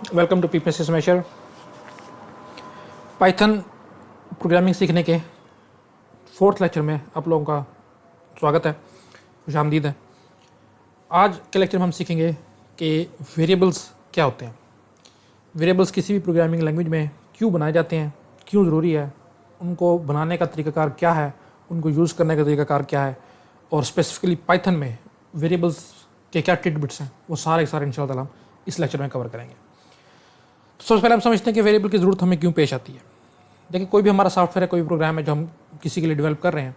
Welcome to PPS Smasher. Python programming सीखने के 4th lecture में आप लोगों का स्वागत है, खुशामदीद है। आज के लेक्चर में हम सीखेंगे कि वेरिएबल्स क्या होते हैं, वेरिएबल्स किसी भी प्रोग्रामिंग लैंग्वेज में क्यों बनाए जाते हैं, क्यों ज़रूरी है, उनको बनाने का तरीकाकार क्या है, उनको यूज़ करने का तरीकाकार क्या है, और स्पेसिफिकली पाइथन में वेरिएबल्स के क्या टिडबिट्स हैं, वो सारे के सारे इंशाअल्लाह ताला हम इस लेक्चर में कवर करेंगे। तो सबसे पहले हम समझते हैं कि वेरिएबल की ज़रूरत हमें क्यों पेश आती है। देखिए, कोई भी हमारा सॉफ्टवेयर है, कोई भी प्रोग्राम है जो हम किसी के लिए डेवलप कर रहे हैं,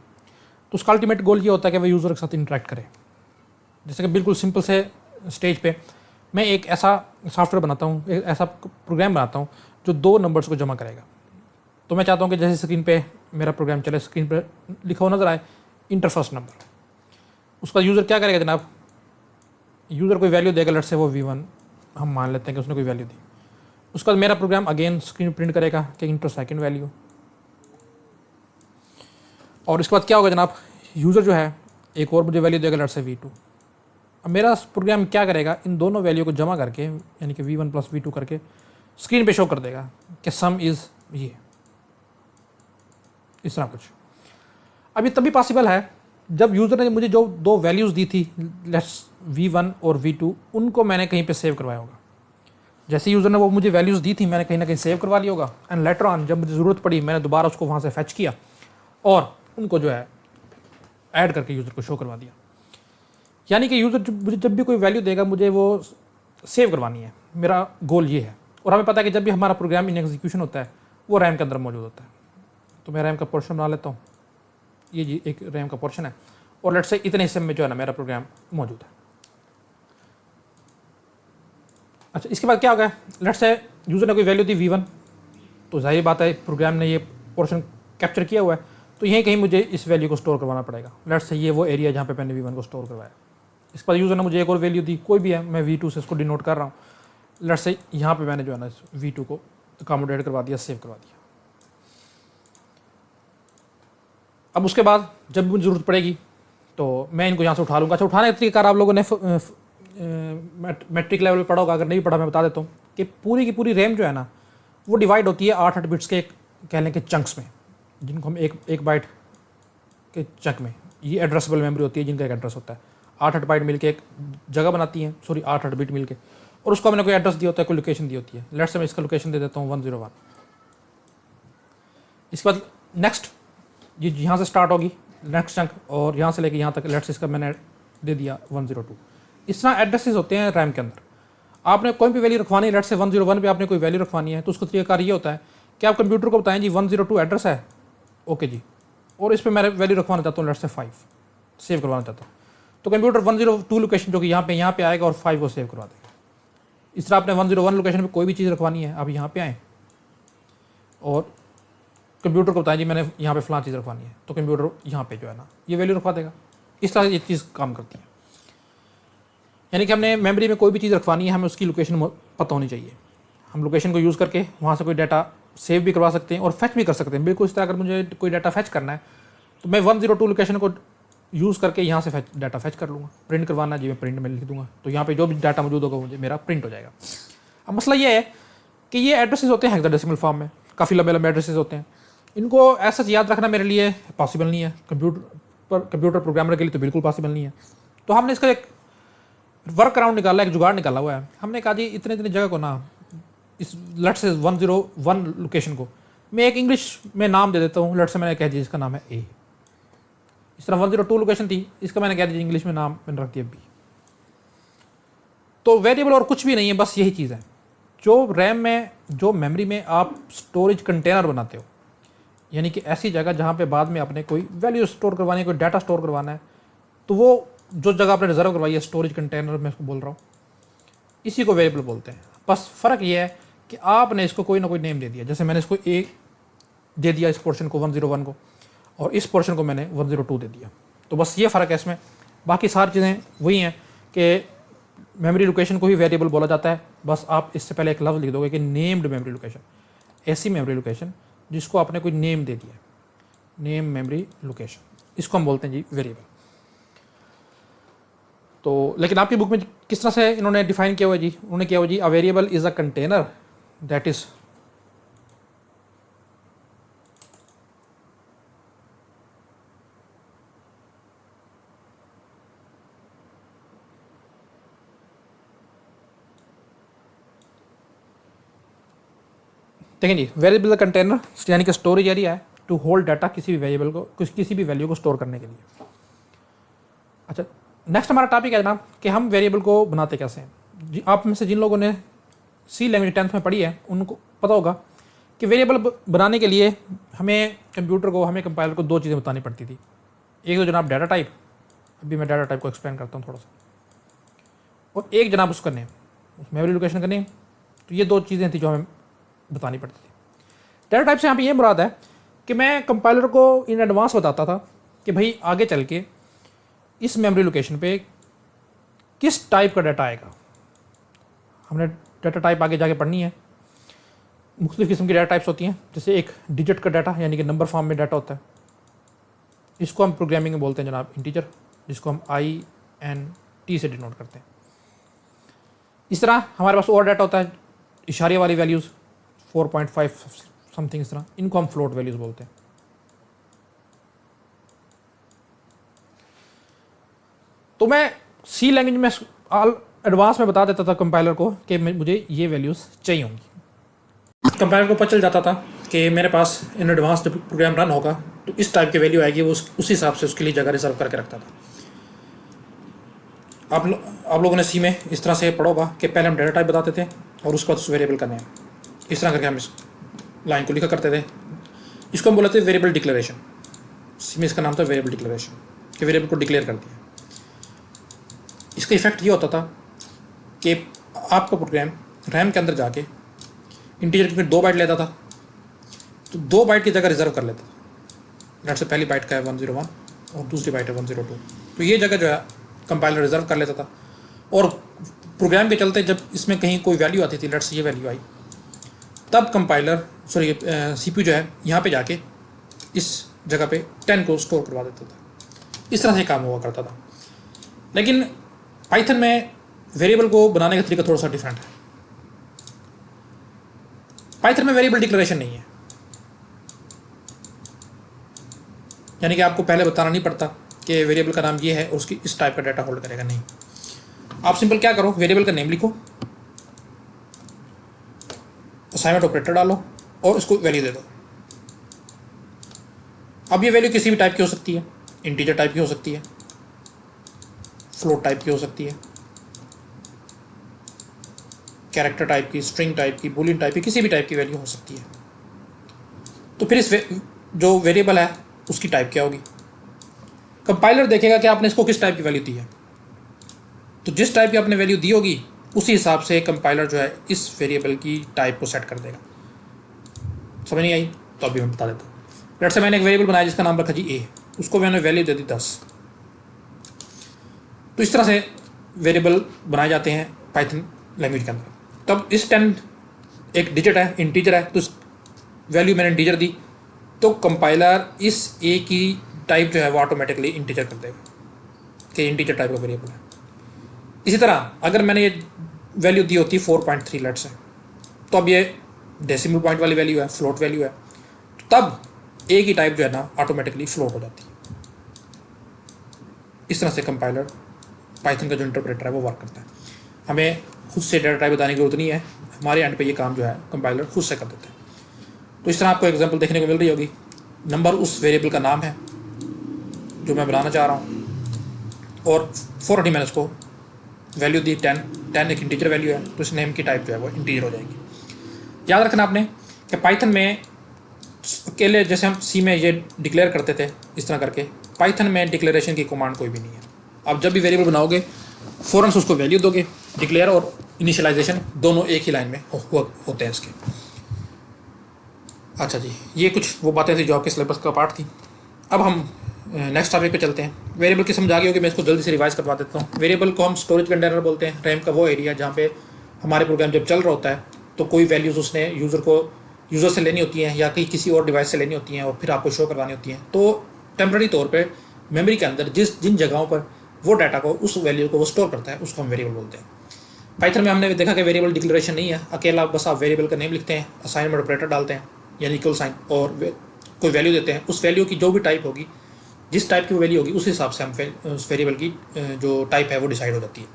तो उसका अल्टीमेट गोल ये होता है कि वह यूज़र के साथ इंटरेक्ट करे। जैसे कि बिल्कुल सिंपल से स्टेज पे मैं एक ऐसा सॉफ्टवेयर बनाता हूँ, एक ऐसा प्रोग्राम बनाता हूँ जो 2 नंबर्स को जमा करेगा। तो मैं चाहता हूँ कि जैसे स्क्रीन पे मेरा प्रोग्राम चले, स्क्रीन पर लिखा हुआ नजर आए इंटर फर्स्ट नंबर। उसका यूज़र क्या करेगा जनाब, यूज़र कोई वैल्यू देगा, लेट्स से वो V1 हम मान लेते हैं कि उसने कोई वैल्यू दी। उसका मेरा प्रोग्राम अगेन स्क्रीन प्रिंट करेगा कि इंटर सेकंड वैल्यू। और इसके बाद क्या होगा जनाब, यूज़र जो है एक और मुझे वैल्यू देगा, लेट्स से V2। अब मेरा प्रोग्राम क्या करेगा, इन दोनों वैल्यू को जमा करके यानी कि V1 + V2 करके स्क्रीन पे शो कर देगा कि सम इज़ ये, इस तरह कुछ। अब ये तभी पॉसिबल है जब यूज़र ने मुझे जो 2 वैल्यूज़ दी थी, लेट्स V1 और V2, उनको मैंने कहीं पे सेव करवाया होगा। जैसे यूज़र ने वो मुझे वैल्यूज़ दी थी, मैंने कहीं ना कहीं सेव करवा लिया होगा, एंड लेटर ऑन जब मुझे ज़रूरत पड़ी मैंने दोबारा उसको वहाँ से फैच किया और उनको जो है ऐड करके यूज़र को शो करवा दिया। यानी कि यूज़र मुझे जब भी कोई वैल्यू देगा मुझे वो सेव करवानी है, मेरा गोल ये है। और हमें पता है कि जब भी हमारा प्रोग्राम इन एग्जीक्यूशन होता है वो रैम के अंदर मौजूद होता है। तो मैं रैम का पोर्शन बना लेता हूँ, ये जी एक रैम का पोर्शन है, और लेट्स से इतने हिस्से में जो है ना मेरा प्रोग्राम मौजूद है। अच्छा, इसके बाद क्या होगा, लेट्स से यूज़र ने कोई वैल्यू दी V1, तो जाहिर बात है प्रोग्राम ने ये पोर्शन कैप्चर किया हुआ है, तो यहीं कहीं मुझे इस वैल्यू को स्टोर करवाना पड़ेगा। लेट्स से ये वो एरिया जहाँ पे मैंने V1 को स्टोर करवाया। इसके बाद यूज़र ने मुझे एक और वैल्यू दी, कोई भी है, मैं V2 से इसको डिनोट कर रहा हूँ। लेट्स से यहाँ पे मैंने जो है ना V2 को अकोमोडेट करवा दिया, सेव करवा दिया। अब उसके बाद जब मुझे ज़रूरत पड़ेगी तो मैं इनको यहाँ से उठा लूँगा। अच्छा, उठाने का तरीका आप लोगों ने मैट्रिक लेवल पढ़ा होगा, अगर नहीं पढ़ा मैं बता देता हूँ कि पूरी की पूरी रैम जो है ना वो डिवाइड होती है 8 बिट्स के कह लें कि चंक्स में, जिनको हम एक बाइट के चंक में, ये एड्रेसेबल मेमोरी होती है जिनका एक एड्रेस होता है। 8 बाइट मिलके एक जगह बनाती हैं, सॉरी 8 बिट मिलके, और उसको हमने कोई एड्रेस दिया होता है, कोई लोकेशन दी होती है। लेट्स से मैं इसका लोकेशन दे देता हूँ 101। इसके बाद नेक्स्ट ये यहाँ से स्टार्ट होगी नेक्स्ट चंक, और यहाँ से लेके यहाँ तक लेट्स इसका मैंने दे दिया 102। इस तरह एड्रेसेस होते हैं रैम के अंदर। आपने कोई भी वैल्यू रखवानी है, लेट्स से 101 पे आपने कोई वैल्यू रखवानी है, तो उसका तरीका ये होता है कि आप कंप्यूटर को बताएं जी 102 एड्रेस है, ओके जी, और इस पर मैं वैल्यू रखवाना चाहता हूँ लेट्स से 5, सेव करवाना चाहता हूँ, तो कंप्यूटर 102 लोकेशन जो कि यहाँ पे आएगा और 5 को सेव करवा देगा। इस तरह आपने 101 लोकेशन पर कोई भी चीज़ रखवानी है, आप यहाँ पे आएँ और कंप्यूटर को बताएं जी मैंने यहाँ पे फलां चीज़ रखवानी है, तो कंप्यूटर यहाँ पे जो है ना ये वैल्यू रखवा देगा। इस तरह ये चीज़ काम करती है। यानी कि हमने मेमोरी में कोई भी चीज़ रखवानी है, हमें उसकी लोकेशन पता होनी चाहिए। हम लोकेशन को यूज़ करके वहाँ से कोई डाटा सेव भी करवा सकते हैं और फैच भी कर सकते हैं। बिल्कुल इस तरह अगर मुझे कोई डाटा फैच करना है तो मैं 102 लोकेशन को यूज़ करके यहाँ से डाटा फैच कर लूँगा। प्रिंट करवाना है जी, मैं प्रिंट में लिख दूँगा, तो यहाँ पर जो भी डाटा मौजूद होगा मुझे मेरा प्रिंट हो जाएगा। अब मसला ये है कि ये एड्रेसेस होते हैं हेक्साडेसिमल फॉर्म में, काफ़ी लंबे लंबे एड्रेसेस होते हैं। इनको ऐसा याद रखना मेरे लिए पॉसिबल नहीं है, कंप्यूटर प्रोग्रामर के लिए तो बिल्कुल पॉसिबल नहीं है। तो हमने इसका एक वर्क अराउंड निकाला, एक जुगाड़ निकाला हुआ है। हमने कहा जी इतने इतने जगह को ना, इस लेट्स से 101 लोकेशन को मैं एक इंग्लिश में नाम दे देता हूँ। लेट्स से मैंने कह दिया इसका नाम है A। इस तरह 102 लोकेशन थी, इसका मैंने कह दिया इंग्लिश में नाम मैंने रख दिया B। तो वेरिएबल और कुछ भी नहीं है, बस यही चीज़ है। जो रैम में, जो मेमोरी में आप स्टोरेज कंटेनर बनाते हो, यानी कि ऐसी जगह जहाँ पे बाद में आपने कोई वैल्यू स्टोर करवानी है, कोई डाटा स्टोर करवाना है, तो वो जो जगह आपने रिजर्व करवाई है स्टोरेज कंटेनर, मैं उसको बोल रहा हूँ, इसी को वेरिएबल बोलते हैं। बस फ़र्क ये है कि आपने इसको कोई ना कोई नेम दे दिया। जैसे मैंने इसको A दे दिया, इस पोर्शन को 101 को, और इस पोर्शन को मैंने 102 दे दिया। तो बस ये फ़र्क है इसमें, बाकी सारी चीज़ें वही हैं कि मेमोरी लोकेशन को ही वेरिएबल बोला जाता है। बस आप इससे पहले एक लफ्ज़ लिख दोगे कि नेम्ड मेमोरी लोकेशन, ऐसी मेमोरी लोकेशन जिसको आपने कोई नेम दे दिया, नेम मेमोरी लोकेशन, इसको हम बोलते हैं जी वेरिएबल। तो लेकिन आपकी बुक में किस तरह से इन्होंने डिफाइन किया हुआ जी, उन्होंने किया हुआ जी, a variable is a container that is देखें जी, वेरिएबल कंटेनर यानी कि स्टोरेज एरिया है टू होल्ड डाटा, किसी भी वेरिएबल को, किसी भी वैल्यू को स्टोर करने के लिए। अच्छा, नेक्स्ट हमारा टॉपिक है जनाब कि हम वेरिएबल को बनाते कैसे हैं जी। आप में से जिन लोगों ने सी लैंग्वेज 10th में पढ़ी है उनको पता होगा कि वेरिएबल बनाने के लिए हमें कंप्यूटर को, हमें कंपाइलर को 2 चीज़ें बतानी पड़ती थी। एक तो जनाब डाटा टाइप, अभी मैं डाटा टाइप को एक्सप्लेन करता हूँ थोड़ा सा, और एक जनाब उसका नेम, उस मेमोरी लोकेशन का नेम। तो ये 2 चीज़ें थी जो हमें बतानी पड़ती थी। डाटा टाइप से यहाँ पे ये मुराद है कि मैं कंपाइलर को इन एडवांस बताता था कि भाई आगे चल के इस मेमोरी लोकेशन पे किस टाइप का डाटा आएगा। हमने डाटा टाइप आगे जाके पढ़नी है। मुख्तलिफ किस्म की डाटा टाइप्स होती हैं, जैसे एक डिजिट का डाटा यानी कि नंबर फॉर्म में डाटा होता है, इसको हम प्रोग्रामिंग में बोलते हैं जनाब इंटीजर, जिसको हम INT से डिनोट करते हैं। इस तरह हमारे पास और डाटा होता है इशारे वाली वैल्यूज़ 4.5 समथिंग, इस तरह इनको हम फ्लोट वैल्यूज़ बोलते हैं। तो मैं सी लैंग्वेज में एडवांस में बता देता था कंपाइलर को कि मुझे ये वैल्यूज़ चाहिए होंगी। कंपाइलर को पता चल जाता था कि मेरे पास इन एडवांस जब प्रोग्राम रन होगा तो इस टाइप की वैल्यू आएगी, वो उस हिसाब से उसके लिए जगह रिजर्व करके रखता था। आप लोगों ने सी में इस तरह से पढ़ा होगा कि पहले हम डाटा टाइप बताते थे और उसके बाद उस वेरिएबल का नेम, इस तरह करके हम इस लाइन को लिखा करते थे। इसको हम बोलते थे वेरिएबल डिक्लेरेशन। सी में इसका नाम था वेरिएबल डिक्लेरेशन, कि वेरिएबल को डिक्लेयर कर दिया। इसका इफेक्ट ये होता था कि आपका प्रोग्राम रैम के अंदर जाके इंटीजर में 2 बाइट लेता था, तो 2 बाइट की जगह रिजर्व कर लेता था। लेट से पहली बाइट का है 101 और दूसरी बाइट है 102, तो ये जगह जो है कंपाइलर रिजर्व कर लेता था। और प्रोग्राम के चलते जब इसमें कहीं कोई वैल्यू आती थी, लेट से ये वैल्यू आई, तब कंपाइलर CPU जो है यहाँ पे जाके इस जगह पे 10 को स्टोर करवा देता था। इस तरह से काम हुआ करता था। लेकिन पाइथन में वेरिएबल को बनाने का तरीका थोड़ा सा डिफरेंट है। पाइथन में वेरिएबल डिक्लेरेशन नहीं है, यानी कि आपको पहले बताना नहीं पड़ता कि वेरिएबल का नाम ये है और उसकी इस टाइप का डाटा होल्ड करेगा। नहीं, आप सिंपल क्या करो, वेरिएबल का नेम लिखो, असाइनमेंट ऑपरेटर डालो और उसको वैल्यू दे दो। अब ये वैल्यू किसी भी टाइप की हो सकती है, इंटीजर टाइप की हो सकती है, फ्लोट टाइप की हो सकती है, कैरेक्टर टाइप की, स्ट्रिंग टाइप की, बूलियन टाइप की, किसी भी टाइप की वैल्यू हो सकती है। तो फिर इस जो वेरिएबल है उसकी टाइप क्या होगी? कंपाइलर देखेगा कि आपने इसको किस टाइप की वैल्यू दी है, तो जिस टाइप की आपने वैल्यू दी होगी उसी हिसाब से कंपाइलर जो है इस वेरिएबल की टाइप को सेट कर देगा। समझ नहीं आई तो अभी मैं बता देता हूँ। लेट्स से मैंने एक वेरिएबल बनाया जिसका नाम रखा जी A, उसको मैंने वैल्यू दे दी 10। तो इस तरह से वेरिएबल बनाए जाते हैं पाइथन लैंग्वेज के अंदर। तब इस 10 एक डिजिट है, इंटीजर है, तो इस वैल्यू मैंने इंटीजर दी, तो कंपाइलर इस A की टाइप जो है वो ऑटोमेटिकली इंटीजर कर देगा कि इंटीजर टाइप का वेरिएबल है। इसी तरह अगर मैंने ये वैल्यू दी होती 4.3 लेट्स से, तो अब ये डेसिमल पॉइंट वाली वैल्यू है, फ्लोट वैल्यू है, तो तब A की टाइप जो है ना ऑटोमेटिकली फ्लोट हो जाती है। इस तरह से कंपाइलर पाइथन का जो इंटरप्रेटर है वो वर्क करता है। हमें खुद से डाटा टाइप बताने की जरूरत नहीं है, हमारे एंड पे ये काम जो है कंपाइलर खुद से कर देता है। तो इस तरह आपको एग्जांपल देखने को मिल रही होगी। नंबर उस वेरिएबल का नाम है जो मैं बनाना चाह रहा हूँ, और 4 मैंने उसको वैल्यू दी 10 एक इंटीजर वैल्यू है, तो इस नेम की टाइप जो है वो इंटीजर हो जाएगी। याद रखना आपने कि पाइथन में अकेले जैसे हम सी में ये डिक्लेयर करते थे इस तरह करके, पाइथन में डिक्लेरेशन की कमांड कोई भी नहीं है। आप जब भी वेरिएबल बनाओगे फ़ौरन से उसको वैल्यू दोगे। डिक्लेयर और इनिशियलाइजेशन दोनों एक ही लाइन में होते हैं इसके। अच्छा जी, ये कुछ वो बातें थी जो आपके सिलेबस का पार्ट थी। अब हम नेक्स्ट टॉपिक पे चलते हैं। वेरिएबल की समझ आ गई होगी, मैं इसको जल्दी से रिवाइज करवा देता हूँ। वेरिएबल को हम स्टोरेज कंटेनर बोलते हैं। रैम का वो एरिया जहाँ पे हमारे प्रोग्राम जब चल रहा होता है तो कोई वैल्यूज़ उसने यूज़र से लेनी होती हैं या कहीं किसी और डिवाइस से लेनी होती हैं और फिर आपको शो करवानी होती हैं। तो टेम्प्रेरी तौर पर मेमोरी के अंदर जिन जगहों पर वो डाटा को, उस वैल्यू को वो स्टोर करता है, उसको हम वेरिएबल बोलते हैं। पाइथन में हमने देखा कि वेरिएबल डिक्लेरेशन नहीं है, अकेला बस आप वेरिएबल का नेम लिखते हैं, असाइनमेंट ऑपरेटर डालते हैं यानी इक्वल साइन, और कोई वैल्यू देते हैं। उस वैल्यू की जो भी टाइप होगी, जिस टाइप की वैल्यू होगी, उस हिसाब से हम उस वेरिएबल की जो टाइप है वो डिसाइड हो जाती है।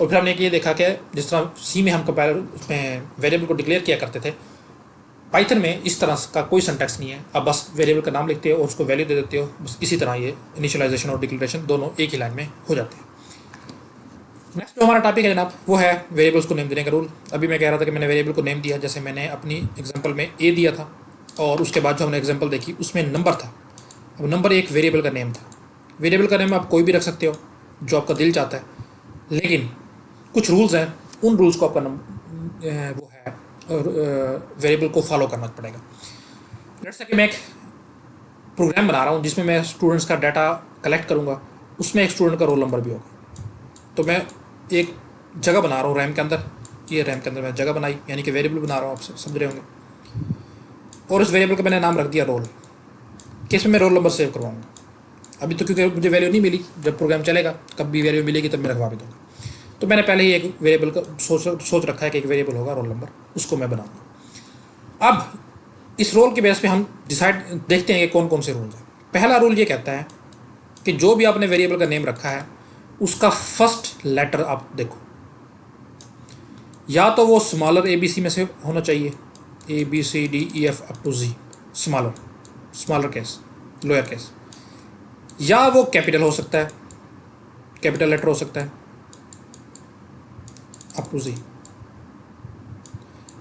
और फिर हमने ये देखा कि जिस तरह सी में हम कंपाइलर उसमें वेरिएबल को डिक्लेयर किया करते थे, पाइथन में इस तरह का कोई सिंटैक्स नहीं है। आप बस वेरिएबल का नाम लिखते हो और उसको वैल्यू दे देते हो, बस इसी तरह ये इनिशियलाइजेशन और डिक्लेरेशन दोनों एक ही लाइन में हो जाते हैं। नेक्स्ट जो हमारा टॉपिक है जनाब, वो है वेरिएबल्स को नेम देने का रूल। अभी मैं कह रहा था कि मैंने वेरिएबल को नेम दिया, जैसे मैंने अपनी एग्जांपल में ए दिया था, और उसके बाद जो हमने एग्जांपल देखी उसमें नंबर था। अब नंबर एक वेरिएबल का नेम था। वेरिएबल का नेम आप कोई भी रख सकते हो जो आपका दिल चाहता है, लेकिन कुछ रूल्स हैं, उन रूल्स को आपका वो है वेरिएबल को फॉलो करना पड़ेगा। लेट्स से कि मैं एक प्रोग्राम बना रहा हूँ जिसमें मैं स्टूडेंट्स का डाटा कलेक्ट करूँगा, उसमें एक स्टूडेंट का रोल नंबर भी होगा। तो मैं एक जगह बना रहा हूँ रैम के अंदर, ये रैम के अंदर मैं जगह बनाई, यानी कि वेरिएबल बना रहा हूँ, आप समझ रहे होंगे। और उस वेरिएबल का मैंने नाम रख दिया रोल, कि इसमें मैं रोल नंबर सेव करवाऊँगा। अभी तो क्योंकि मुझे वैल्यू नहीं मिली, जब प्रोग्राम चलेगा कब भी वैल्यू मिलेगी तब मैं रखवा भी दूँगा। तो मैंने पहले ही एक वेरिएबल का सोच रखा है कि एक वेरिएबल होगा रोल नंबर, उसको मैं बनाऊँगा। अब इस रोल के बेस पे हम देखते हैं कि कौन कौन से रूल्स हैं। पहला रूल ये कहता है कि जो भी आपने वेरिएबल का नेम रखा है उसका फर्स्ट लेटर आप देखो, या तो वो स्मॉलर ABC में से होना चाहिए, ABCDEF up to Z, smaller case, lower case, या वो कैपिटल हो सकता है, कैपिटल लेटर हो सकता है अप टू Z।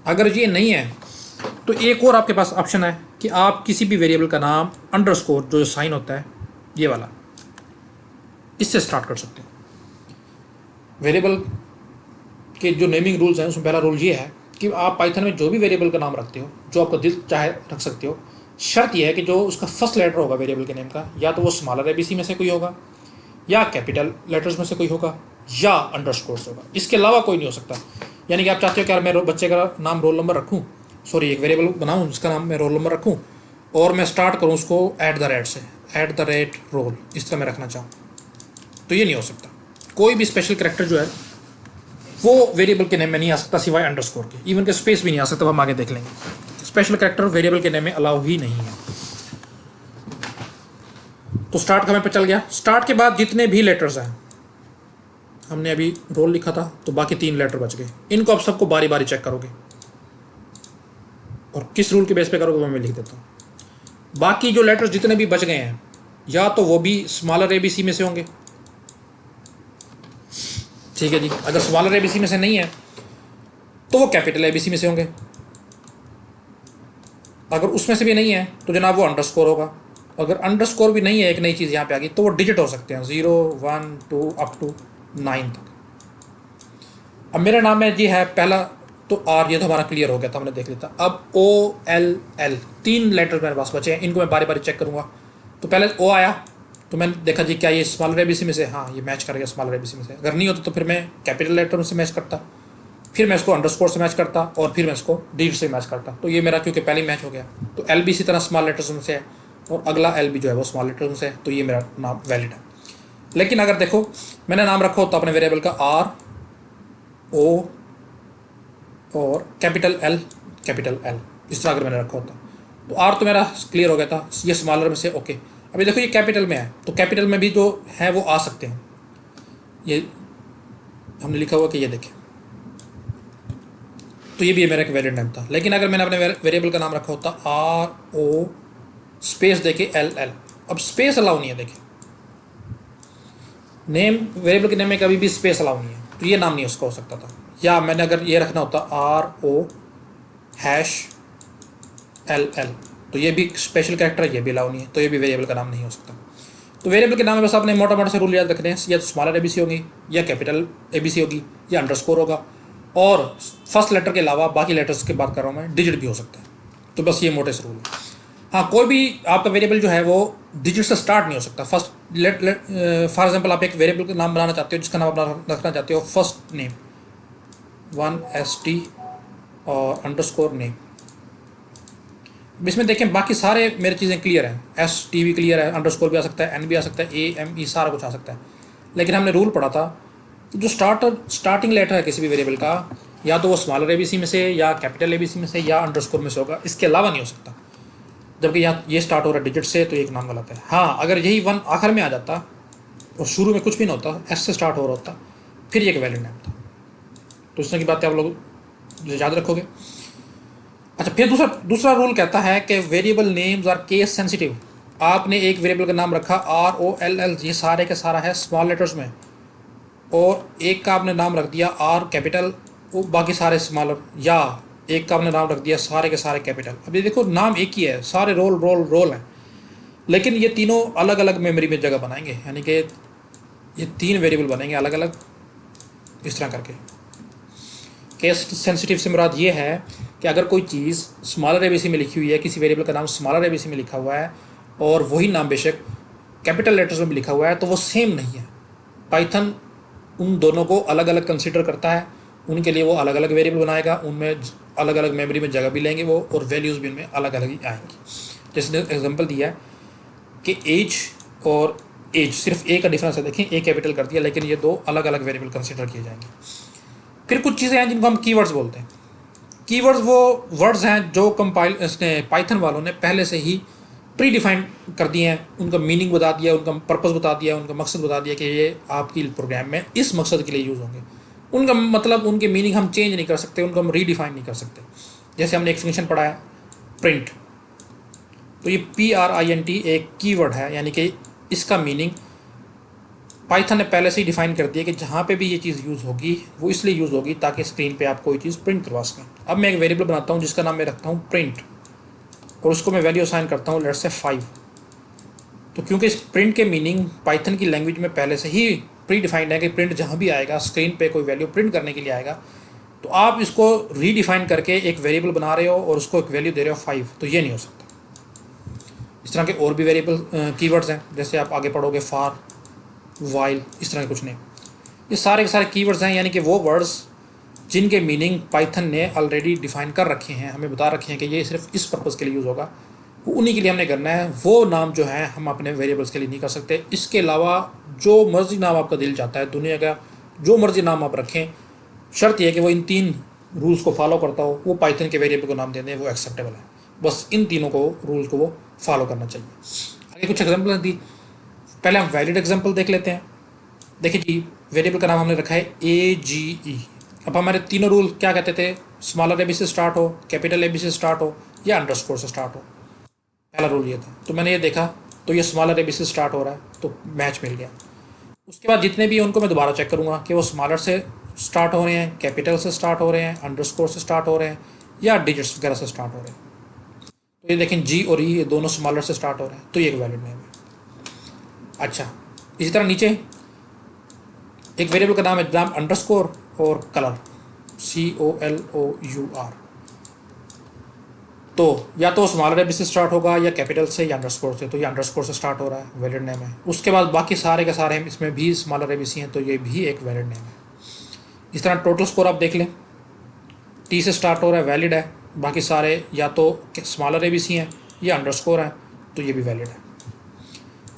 अगर ये नहीं है तो एक और आपके पास ऑप्शन है कि आप किसी भी वेरिएबल का नाम अंडरस्कोर जो साइन होता है ये वाला, इससे स्टार्ट कर सकते हैं। वेरिएबल के जो नेमिंग रूल्स हैं उसमें पहला रूल ये है कि आप पाइथन में जो भी वेरिएबल का नाम रखते हो, जो आपका दिल चाहे रख सकते हो, शर्त यह है कि जो उसका फर्स्ट लेटर होगा वेरिएबल के नेम का, या तो वो स्मॉलर ABC में से कोई होगा, या कैपिटल लेटर्स में से कोई होगा, या अंडरस्कोर से होगा। इसके अलावा कोई नहीं हो सकता। यानी कि आप चाहते हो कि यार मैं बच्चे का नाम रोल नंबर रखूँ, सॉरी एक वेरिएबल बनाऊँ जिसका नाम मैं रोल नंबर रखूँ, और मैं स्टार्ट करूँ उसको @ से, @roll, इस तरह मैं रखना चाहूँ, तो ये नहीं हो सकता। कोई भी स्पेशल कैरेक्टर जो है वो वेरिएबल के नेम में नहीं आ सकता सिवाय अंडरस्कोर के, इवन के स्पेस भी नहीं आ सकता, वो हम आगे देख लेंगे। स्पेशल कैरेक्टर वेरिएबल के नेम में अलाउ ही नहीं है। तो स्टार्ट का मैं पे चल गया। स्टार्ट के बाद जितने भी लेटर्स हैं, हमने अभी रोल लिखा था तो बाकी 3 लेटर बच गए, इनको आप सबको बारी बारी चेक करोगे, और किस रूल के बेस पे करोगे वो मैं लिख देता हूँ। बाकी जो लेटर्स जितने भी बच गए हैं, या तो वो भी स्मॉलर ABC में से होंगे, ठीक है जी। अगर स्मॉलर ABC में से नहीं है तो वो कैपिटल ABC में से होंगे। अगर उसमें से भी नहीं है तो जनाब वो अंडरस्कोर होगा। अगर अंडरस्कोर भी नहीं है, एक नई चीज़ यहाँ पे आ गई, तो वो डिजिट हो सकते हैं 0 1 2 अप टू 9 तक। अब मेरा नाम है जी है पहला तो R, ये तो हमारा क्लियर हो गया था, हमने देख लिया था। अब OLL 3 लेटर मेरे पास बचे हैं, इनको मैं बारी बारी चेक करूँगा। तो पहले O आया तो मैंने देखा जी क्या ये स्मॉलर ABC में से, हाँ ये मैच कर गया स्मॉलर ABC में से। अगर नहीं होता तो फिर मैं कैपिटल लेटर से मैच करता, फिर मैं इसको अंडरस्कोर से मैच करता, और फिर मैं इसको डिजिट से मैच करता। तो ये मेरा क्योंकि पहले मैच हो गया, तो L भी इसी तरह स्मॉल लेटर्स में से है, और अगला L भी जो है वो स्मॉल लेटर्स में से है, तो ये मेरा नाम वैलिड है। लेकिन अगर देखो मैंने नाम रखा होता अपने वेरिएबल का RO और कैपिटल L, इस तरह अगर मैंने रखा होता तो R तो मेरा क्लियर हो गया था, ये स्मॉलर में से ओके। अभी देखो ये कैपिटल में है, तो कैपिटल में भी जो है वो आ सकते हैं, ये हमने लिखा हुआ कि ये देखें, तो ये भी मेरा एक वैलिड नेम था। लेकिन अगर मैंने अपने वेरिएबल का नाम रखा होता RO स्पेस देके LL, अब स्पेस अलाउ नहीं है, देखिए नेम वेरिएबल के नेम में कभी भी स्पेस अलाउ नहीं है, तो ये नाम नहीं उसका हो सकता था। या मैंने अगर ये रखना होता RO#LL, तो ये भी स्पेशल कैरेक्टर है, ये भी अलाउ नहीं है, तो ये भी वेरिएबल का नाम नहीं हो सकता। तो वेरिएबल के नाम में बस आपने मोटा मोटा से रूल याद रखने हैं, या तो स्मॉलर ABC होगी, या कैपिटल ABC होगी, या अंडरस्कोर होगा, और फर्स्ट लेटर के अलावा बाकी लेटर्स की बात कर रहा हूँ मैं, डिजिट भी हो सकता है। तो बस ये मोटे से रूल है। हाँ, कोई भी आपका वेरिएबल जो है वो डिजिट से स्टार्ट नहीं हो सकता। फर्स्ट फॉर एग्जांपल आप एक वेरिएबल का नाम बनाना चाहते हो, जिसका नाम आप रखना चाहते हो फर्स्ट नेम 1ST और अंडरस्कोर नेम। इसमें देखें बाकी सारे मेरी चीज़ें क्लियर हैं, ST भी क्लियर है, अंडरस्कोर भी आ सकता है, N भी आ सकता है, AME सारा कुछ आ सकता है। लेकिन हमने रूल पढ़ा था कि जो स्टार्टिंग लेटर है किसी भी वेरिएबल का, या तो वो स्मॉलर ABC में से या कैपिटल ABC में से या अंडरस्कोर में से होगा, इसके अलावा नहीं हो सकता। जबकि यहाँ ये स्टार्ट हो रहा है डिजिट से, तो एक नाम गलत है। हाँ, अगर यही 1 आखिर में आ जाता और शुरू में कुछ भी ना होता, S से स्टार्ट हो रहा होता, फिर ये एक वैलिड नेम था। तो इस तरह की बातें आप लोग याद रखोगे। अच्छा, फिर दूसरा रूल कहता है कि variable names are case sensitive. आपने एक वेरिएबल का नाम रखा ROLL, ये सारे का सारा है स्मॉल लेटर्स में, और एक का आपने नाम रख दिया R कैपिटल, वो बाकी सारे स्मॉलर, या एक का आपने नाम रख दिया सारे के सारे कैपिटल। अब ये देखो, नाम एक ही है, सारे रोल हैं, लेकिन ये तीनों अलग अलग मेमोरी में जगह बनाएंगे, यानी कि ये 3 वेरिएबल बनेंगे अलग अलग, इस तरह करके। केस सेंसिटिव से मुराद ये है कि अगर कोई चीज़ स्मॉलर ABC में लिखी हुई है, किसी वेरिएबल का नाम स्मॉलर ABC में लिखा हुआ है और वही नाम बेशक कैपिटल लेटर्स में भी लिखा हुआ है, तो वो सेम नहीं है। पाइथन उन दोनों को अलग अलग कंसिडर करता है, उनके लिए वो अलग अलग वेरिएबल बनाएगा, उनमें अलग अलग मेमोरी में जगह भी लेंगे वो, और वैल्यूज़ भी उनमें अलग अलग ही आएंगी। जैसे एग्जांपल दिया है कि एज और एज सिर्फ ए का डिफरेंस है, देखें ए कैपिटल कर दिया, लेकिन ये 2 अलग अलग वेरिएबल कंसिडर किए जाएंगे। फिर कुछ चीज़ें हैं जिनको हम कीवर्ड्स बोलते हैं। कीवर्ड्स वो वर्ड्स हैं जो पाइथन वालों ने पहले से ही प्री डिफाइंड कर दिए हैं, उनका मीनिंग बता दिया, उनका पर्पस बता दिया, उनका मकसद बता दिया कि ये आपकी प्रोग्राम में इस मकसद के लिए यूज़ होंगे। उनका मतलब, उनके मीनिंग हम चेंज नहीं कर सकते, उनको हम रीडिफाइन नहीं कर सकते। जैसे हमने एक फंक्शन पढ़ा है प्रिंट, तो ये PRINT एक कीवर्ड है, यानी कि इसका मीनिंग पाइथन ने पहले से ही डिफाइन कर दिया कि जहाँ पे भी ये चीज़ यूज़ होगी वो इसलिए यूज़ होगी ताकि स्क्रीन पे आप कोई चीज़ प्रिंट करवा सकें। अब मैं एक वेरिएबल बनाता हूँ जिसका नाम मैं रखता हूँ प्रिंट, और उसको मैं वैल्यू असाइन करता हूँ लेट्स से 5। तो क्योंकि इस प्रिंट के मीनिंग पाइथन की लैंग्वेज में पहले से ही प्री डिफाइंड है कि प्रिंट जहाँ भी आएगा, स्क्रीन पे कोई वैल्यू प्रिंट करने के लिए आएगा, तो आप इसको रीडिफाइन करके एक वेरिएबल बना रहे हो और उसको एक वैल्यू दे रहे हो 5, तो ये नहीं हो सकता। इस तरह के और भी वेरिएबल कीवर्ड्स हैं, जैसे आप आगे पढ़ोगे फॉर, वाइल, इस तरह के कुछ नहीं। ये सारे के सारे कीवर्ड्स हैं, यानी कि वो वर्ड्स जिनके मीनिंग पाइथन ने ऑलरेडी डिफाइन कर रखे हैं, हमें बता रखे हैं कि ये सिर्फ इस पर्पज़ के लिए यूज़ होगा, वो उन्हीं के लिए हमने करना है। वो नाम जो है हम अपने वेरिएबल्स के लिए नहीं कर सकते। इसके अलावा जो मर्जी नाम आपका दिल चाहता है, दुनिया का जो मर्जी नाम आप रखें, शर्त यह कि वो इन 3 रूल्स को फॉलो करता हो, वो पाइथन के वेरिएबल को नाम दे दें, वो एक्सेप्टेबल है। बस इन तीनों को रूल्स को वो फॉलो करना चाहिए। आगे कुछ एग्जाम्पल दी, पहले हम वैलिड एग्जाम्पल देख लेते हैं। देखिए जी, वेरिएबल का नाम हमने रखा है AGE। अब हमारे तीनों रूल क्या कहते थे, स्मॉलर ABC से स्टार्ट हो, कैपिटल ABC से स्टार्ट हो या अंडरस्कोर से स्टार्ट हो। पहला रूल ये था, तो मैंने ये देखा तो ये स्मॉलर ABC से स्टार्ट हो रहा है, तो मैच मिल गया। उसके बाद जितने भी हैं उनको मैं दोबारा चेक करूँगा कि वो स्मॉलर से स्टार्ट हो रहे हैं, कैपिटल से स्टार्ट हो रहे हैं, अंडरस्कोर से स्टार्ट हो रहे हैं या डिजिट्स वगैरह से स्टार्ट हो रहे हैं। तो ये देखें G और E ये दोनों स्मॉलर से स्टार्ट हो रहे हैं, तो ये एक वैलिड नेम है। अच्छा, इसी तरह नीचे एक वेरिएबल का नाम है नाम अंडरस्कोर और कलर COLOUR, तो या तो स्मॉलर ABC से स्टार्ट होगा या कैपिटल से या अंडरस्कोर से, तो ये अंडरस्कोर से स्टार्ट हो रहा है, वैलिड नेम है। उसके बाद बाकी सारे के सारे इसमें भी स्मॉलर ABC हैं, तो ये भी एक वैलिड नेम है। इस तरह टोटल स्कोर आप देख लें, T से स्टार्ट हो रहा है, वैलिड है। बाकी सारे या तो स्मॉलर ABC हैं या अंडरस्कोर है, तो ये भी वैलिड है।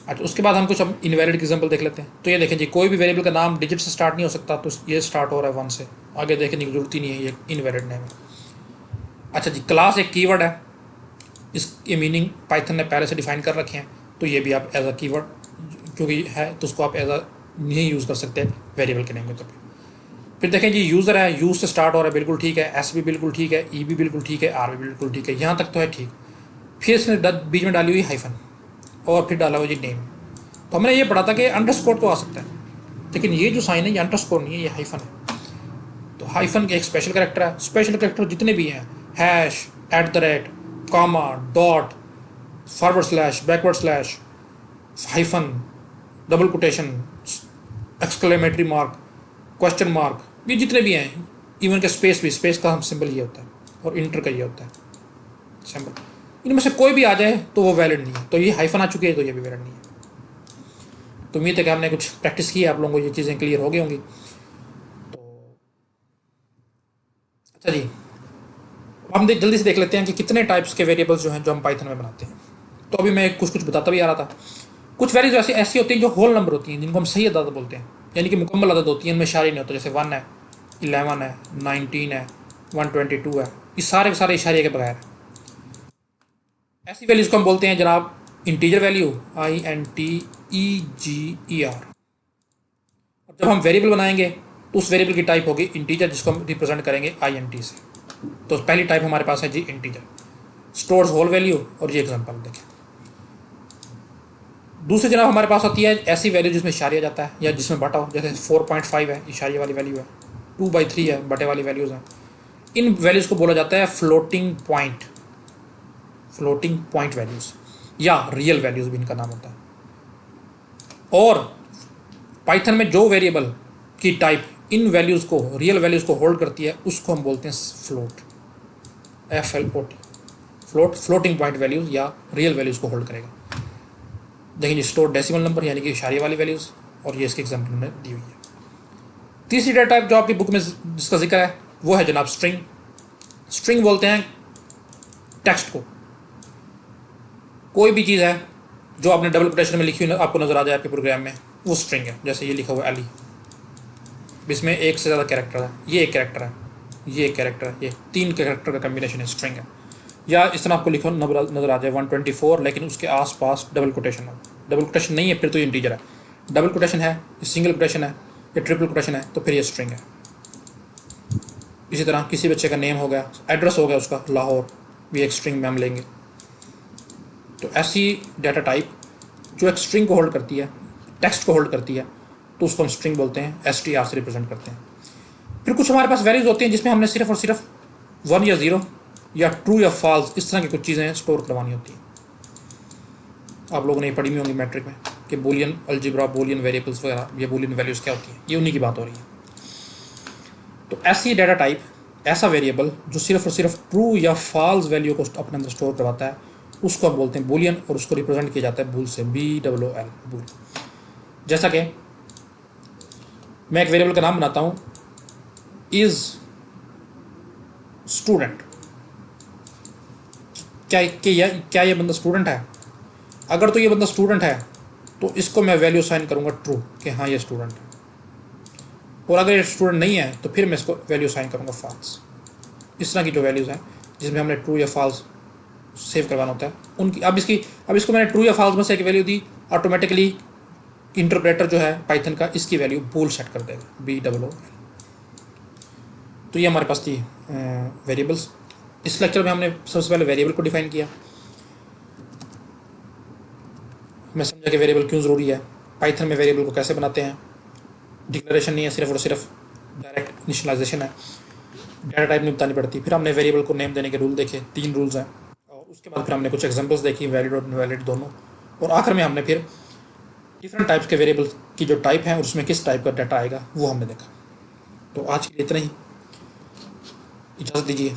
अच्छा, उसके बाद हम कुछ अब इनवैलिड एग्जाम्पल देख लेते हैं। तो ये देखें जी, कोई भी वेरिएबल का नाम डिजिट से स्टार्ट नहीं हो सकता, तो ये स्टार्ट हो रहा है 1 से, आगे देखने की जरूरत ही नहीं है, ये इनवैलिड नेम है। अच्छा जी, क्लास एक कीवर्ड है, इसकी मीनिंग पाइथन ने पहले से डिफाइन कर रखे हैं, तो ये भी आप एज अ कीवर्ड क्योंकि है तो उसको आप एज अ नहीं यूज़ कर सकते वेरिएबल के नेम के तौर पर। फिर देखें जी, यूज़र है, यूज़ से स्टार्ट हो रहा है, बिल्कुल ठीक है, S भी बिल्कुल ठीक है, E भी बिल्कुल ठीक है, R भी बिल्कुल ठीक है, यहाँ तक तो है ठीक। फिर इसने बीच में डाली हुई हाइफन और फिर डाला हुआ जी नेम। तो हमने ये पढ़ा था कि अंडरस्कोर तो आ सकता है, लेकिन ये जो साइन है ये अंडरस्कोर नहीं है, ये हाइफन है। तो हाइफन एक स्पेशल कैरेक्टर है। स्पेशल कैरेक्टर जितने भी हैं, hash, @ comma, dot, forward slash, backward slash, hyphen, double quotation, exclamatory mark, question mark, ये जितने भी हैं, इवन के स्पेस भी, स्पेस का हम सिंबल ये होता है और इंटर का ये होता है सिंबल, इनमें से कोई भी आ जाए तो वो वैलिड नहीं है। तो ये हाइफन आ चुकी है, तो ये भी वैलिड नहीं है। तो उम्मीद है कि हमने कुछ प्रैक्टिस की है, आप लोगों को ये चीज़ें क्लियर हो गई होंगी। तो अच्छा जी, हम जल्दी से देख लेते हैं कि कितने टाइप्स के वेरिएबल्स जो हैं जो हम पाइथन में बनाते हैं। तो अभी मैं कुछ बताता भी आ रहा था। कुछ वैल्यूज ऐसी ऐसी होती हैं जो होल नंबर होती हैं, जिनको हम सही अदाद बोलते हैं, यानी कि मुकम्मल अदद होती है, इनमें इशारे नहीं होते, जैसे 1 है, 11 है, 19 है, 122 है, ये सारे के सारे इशारे के बगैर है। ऐसी वैल्यूज को हम बोलते हैं जनाब इंटीजर वैल्यू, INTEGER। और जब हम वेरिएबल बनाएंगे तो उस वेरिएबल की टाइप होगी इंटीजर, जिसको हम रिप्रेजेंट करेंगे INT से। तो पहली टाइप हमारे पास है जी इंटीजर, स्टोर्स होल वैल्यू, और ये एग्जांपल देखें। दूसरी जनाब हमारे पास होती है ऐसी वैल्यू जिसमें इशारिया जाता है या जिसमें बटा हो, जैसे 4.5 है, इशारिये वाली वैल्यू है, 2/3 है, बटे वाली वैल्यूज़ हैं। इन वैल्यूज़ को बोला जाता है फ्लोटिंग पॉइंट वैल्यूज़, या रियल वैल्यूज़ भी इनका नाम होता है। और पाइथन में जो वेरिएबल की टाइप इन वैल्यूज़ को, रियल वैल्यूज़ को होल्ड करती है, उसको हम बोलते हैं float, FLOT, floating point values या रियल वैल्यूज़ को होल्ड करेगा। देखिए स्टोर डेसिमल नंबर, यानी कि इशारे वाली वैल्यूज़, और ये इसके एग्जाम्पल में दी हुई है। तीसरी डेटा टाइप जो आपकी बुक में जिसका जिक्र है वो है जनाब स्ट्रिंग। स्ट्रिंग बोलते हैं टेक्स्ट को, कोई भी चीज़ है जो आपने डबल कोटेशन में लिखी हुई आपको नज़र आ जाए आपके प्रोग्राम में, वो स्ट्रिंग है। जैसे ये लिखा हुआ अली, इसमें एक से ज़्यादा कैरेक्टर है, ये एक कैरेक्टर है, ये एक कैरेक्टर है, ये 3 कैरेक्टर का कम्बिनेशन है, स्ट्रिंग है। या इस तरह आपको लिखा नज़र आ जाए 124, लेकिन उसके आसपास डबल कोटेशन हो। डबल कोटेशन नहीं है फिर तो ये इंटीजर है, डबल कोटेशन है, सिंगल कोटेशन है, या ट्रिपल कोटेशन है, तो फिर ये स्ट्रिंग है। इसी तरह किसी बच्चे का नेम हो गया, एड्रेस हो गया उसका लाहौर, भी एक स्ट्रिंग में हम लेंगे। तो ऐसी डाटा टाइप जो एक स्ट्रिंग को होल्ड करती है, टेक्स्ट को होल्ड करती है, तो उसको हम स्ट्रिंग बोलते हैं, STR से रिप्रेजेंट करते हैं। फिर कुछ हमारे पास वैल्यूज होती हैं जिसमें हमने सिर्फ और सिर्फ 1 या 0 या ट्रू या फॉल्स, इस तरह की कुछ चीज़ें स्टोर करवानी होती हैं। आप लोगों ने ये पढ़ी हुई होंगी मैट्रिक में कि बूलियन अलजेब्रा, बूलियन वेरिएबल्स वगैरह, ये बूलियन वैल्यूज़ क्या होती हैं, ये उन्हीं की बात हो रही है। तो ऐसी डाटा टाइप, ऐसा वेरिएबल जो सिर्फ और सिर्फ ट्रू या फॉल्स वैल्यू को अपने अंदर स्टोर करवाता है, उसको हम बोलते हैं बूलियन, और उसको रिप्रेजेंट किया जाता है बूल से, BOOL, बूल। जैसा कि मैं एक वेरिएबल का नाम बनाता हूँ, इज स्टूडेंट, क्या ये बंदा स्टूडेंट है? अगर तो ये बंदा स्टूडेंट है तो इसको मैं वैल्यू साइन करूँगा ट्रू, कि हाँ ये स्टूडेंट है। और अगर ये स्टूडेंट नहीं है तो फिर मैं इसको वैल्यू साइन करूँगा फॉल्स। इस तरह की जो वैल्यूज़ हैं जिसमें हमने ट्रू या फॉल्स सेव करवाना होता है उनकी, अब इसको मैंने ट्रू या फॉल्स में से एक वैल्यू दी, ऑटोमेटिकली इंटरप्रेटर जो है पाइथन का इसकी वैल्यू बूल सेट कर देगा, BOOL। तो ये हमारे पास थी वेरिएबल्स। इस लेक्चर में हमने सबसे पहले वेरिएबल को डिफाइन किया, मैं समझा कि वेरिएबल क्यों ज़रूरी है, पाइथन में वेरिएबल को कैसे बनाते हैं, डिक्लेरेशन नहीं है, सिर्फ और सिर्फ डायरेक्ट इनिशियलाइजेशन है, डाटा टाइप नहीं बतानी पड़ती। फिर हमने वेरिएबल को नेम देने के रूल देखे, 3 रूल्स हैं, और उसके बाद फिर हमने कुछ एग्जांपल्स देखी, वैलिड और इनवैलिड दोनों, और आखिर में हमने फिर डिफरेंट टाइप्स के वेरिएबल की जो टाइप है और उसमें किस टाइप का डाटा आएगा वो हमने देखा। तो आज के लिए इतना ही, इजाज़त दीजिए।